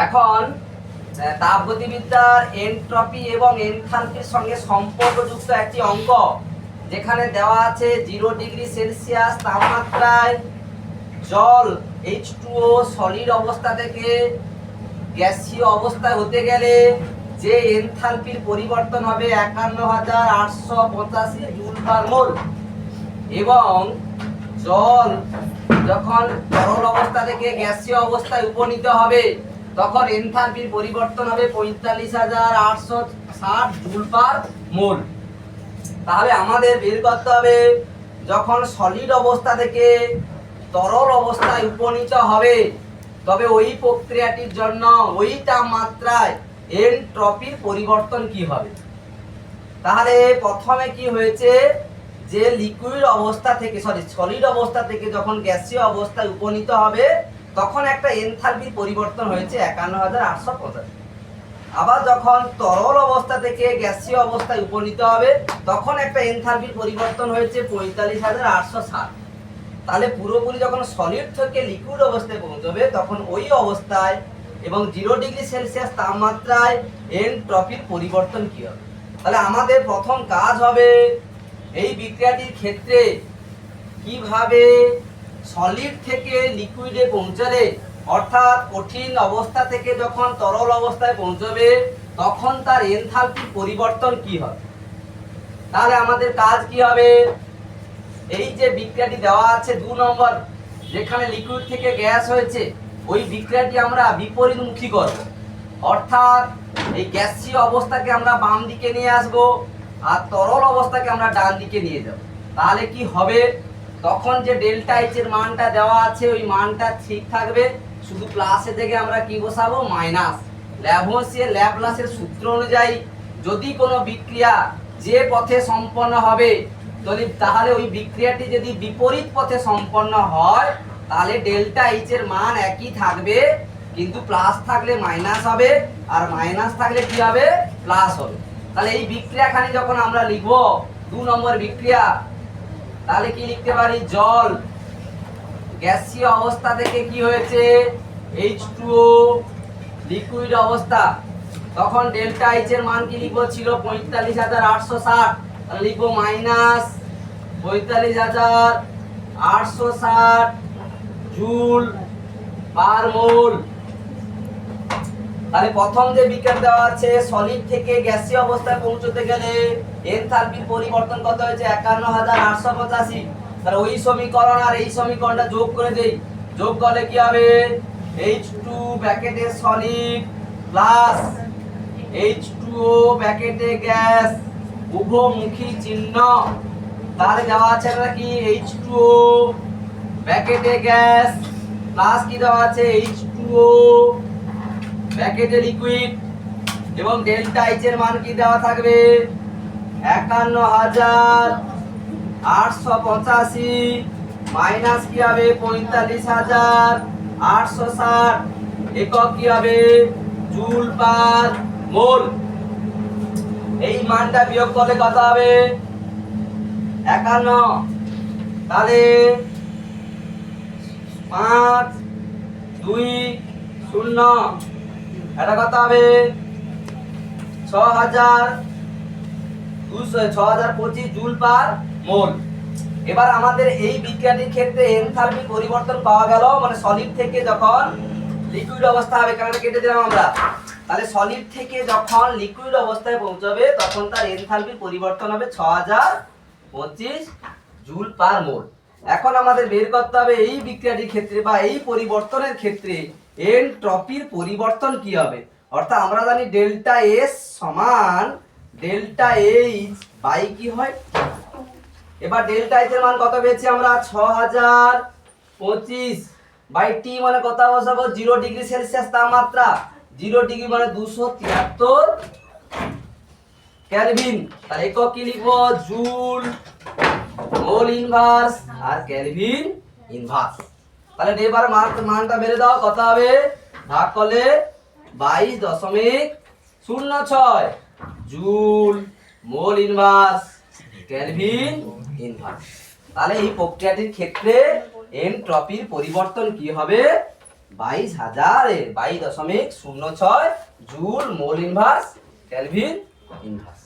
এখন তাপগতিবিদ্যার এনট্রপি এবং এনথালপির সঙ্গে সম্পর্কযুক্ত একটি অঙ্ক যেখানে দেওয়া আছে 0 ডিগ্রি সেলসিয়াস তাপমাত্রায় জল H2O সলিড অবস্থা থেকে গ্যাসীয় অবস্থায় হতে গেলে যে এনথালপির পরিবর্তন হবে ৫১৮৮৫ জুল পার মোল, এবং জল যখন তরল অবস্থা থেকে গ্যাসীয় অবস্থায় উপনীত হবে তখন এনথালপির পরিবর্তন হবে ৪৫৮৬০ জুল পার মোল। তাহলে আমাদের বের করতে হবে যখন সলিড অবস্থা থেকে তরল অবস্থায় উপনীত হবে তবে ওই প্রক্রিয়াটির জন্য ওই তাপমাত্রায় এনট্রপির পরিবর্তন কি হবে। তাহলে প্রথমে কি হয়েছে যে লিকুইড অবস্থা থেকে সলিড অবস্থা থেকে যখন গ্যাসীয় অবস্থায় উপনীত হবে তখন একটা এনথালপির পরিবর্তন হয়েছে ৫১৮৮৫। আবার যখন তরল অবস্থা থেকে গ্যাসীয় অবস্থায় উপনীত হবে তখন একটা এনথালপির পরিবর্তন হয়েছে ৪৫৮৬০। তাহলে পুরোপুরি যখন সলিড থেকে লিকুইড অবস্থায় পৌঁছবে তখন ওই অবস্থায় এবং 0 ডিগ্রি সেলসিয়াস তাপমাত্রায় এনট্রপির পরিবর্তন কি হবে। তাহলে আমাদের প্রথম কাজ হবে এই বিক্রিয়াটির ক্ষেত্রে কিভাবে সলিড থেকে লিকুইডে পৌঁছালে, অর্থাৎ কঠিন অবস্থা থেকে যখন তরল অবস্থায় পৌঁছবে তখন তার এনথালপির পরিবর্তন কি হবে। তাহলে আমাদের কাজ কি হবে, এই যে বিক্রিয়াটি দেওয়া আছে 2 নম্বর যেখানে লিকুইড থেকে গ্যাস হয়েছে ওই বিক্রিয়াটি আমরা বিপরীতমুখী করব, অর্থাৎ এই গ্যাসীয় অবস্থাকে আমরা বাম দিকে নিয়ে আসব আর তরল অবস্থাকে আমরা ডান দিকে নিয়ে যাব। তাহলে কি হবে, তখন যে ডেল্টা এইচ এর মানটা দেওয়া আছে ওই মানটা ঠিক থাকবে, শুধু প্লাসের জায়গায় আমরা কি বসাবো মাইনাস। ল্যাভোসিয়ের ল্যাপ্লাসের সূত্র অনুযায়ী যদি কোনো বিক্রিয়া যে পথে সম্পন্ন হবে তাহলে ওই বিক্রিয়াটি যদি বিপরীত পথে সম্পন্ন হয় তাহলে ডেল্টা এইচ এর মান একই থাকবে, কিন্তু প্লাস থাকলে মাইনাস হবে আর মাইনাস থাকলে কি হবে প্লাস হবে। তাহলে এই বিক্রিয়াখানি যখন আমরা লিখবো 2 নম্বর বিক্রিয়া, তাহলে কি লিখতে পারি, জল গ্যাসীয় অবস্থা থেকে কি হয়েছে H2O লিকুইড অবস্থা, তখন ডেল্টা এইচ এর মান কি লিখবো ছিল ৪৫৮৬০, তাহলে লিখবো মাইনাস ৪৫৮৬০ জুল পার মোল। তাহলে প্রথম যে বিক্রিয়া দেওয়া আছে সলিড থেকে গ্যাসীয় অবস্থায় পৌঁছতে গেলে এনথালপির পরিবর্তন কত হয়েছে ৫১৮৮৫। তাহলে ওই সমীকরণ আর এই সমীকরণটা যোগ করে দেই, যোগ করলে কি হবে H2 ব্র্যাকেটে সলিড প্লাস H2O ব্র্যাকেটে গ্যাস উভয়মুখী চিহ্ন। তাহলে দেওয়া আছে নাকি H2O ব্র্যাকেটে গ্যাস প্লাস কি দেওয়া আছে H2O ব্র্যাকেটে লিকুইড, এবং ডেল্টা এইচ এর মান কি দেওয়া থাকবে ৫১৮৮৫ মাইনাস কি হবে ৪৫৮৬০, একক কি হবে জুল পার মোল। এই মানটা বিয়োগ করলে কত হবে ৫১, তাহলে ৫ 2 0 এটা কত হবে ৬০২৫ জুল পার মোল। এবার আমাদের এই বিক্রিয়াটির ক্ষেত্রে এনথালপি পরিবর্তন পাওয়া গেল, মানে সলিড থেকে যখন লিকুইড অবস্থা হবে, কারণ কেটে দিলাম আমরা, তাহলে সলিড থেকে যখন লিকুইড অবস্থায় পৌঁছাবে তখন তার এনথালপির পরিবর্তন হবে ৬০২৫ জুল পার মোল। এখন আমাদের বের করতে হবে এই বিক্রিয়াটির ক্ষেত্রে বা এই পরিবর্তনের ক্ষেত্রে এনট্রপির পরিবর্তন কি হবে। অর্থাৎ আমরা জানি ডেল্টা এস সমান ডেল্টা এইচ বাই কি হয়, এবার ডেল্টা এইচ এর মান কত পেয়েছি আমরা ৬০২৫ বাই টি মানে কত বসাবো 0 ডিগ্রি সেলসিয়াস তাপমাত্রা, 0 ডিগ্রি মানে ২৭৩ কেলভিন। তাহলে একক কি লিখবো জুল মোল ইনভার্স আর কেলভিন ইনভার্স। তাহলে এবার মানটা বেরে দাও, কত হবে ভাগ করলে 22.06 joule mole inverse kelvin inverse. তাহলে এই প্রক্রিয়াটির ক্ষেত্রে এনট্রপির পরিবর্তন কি হবে 22,000 22.06 joule mole inverse kelvin inverse.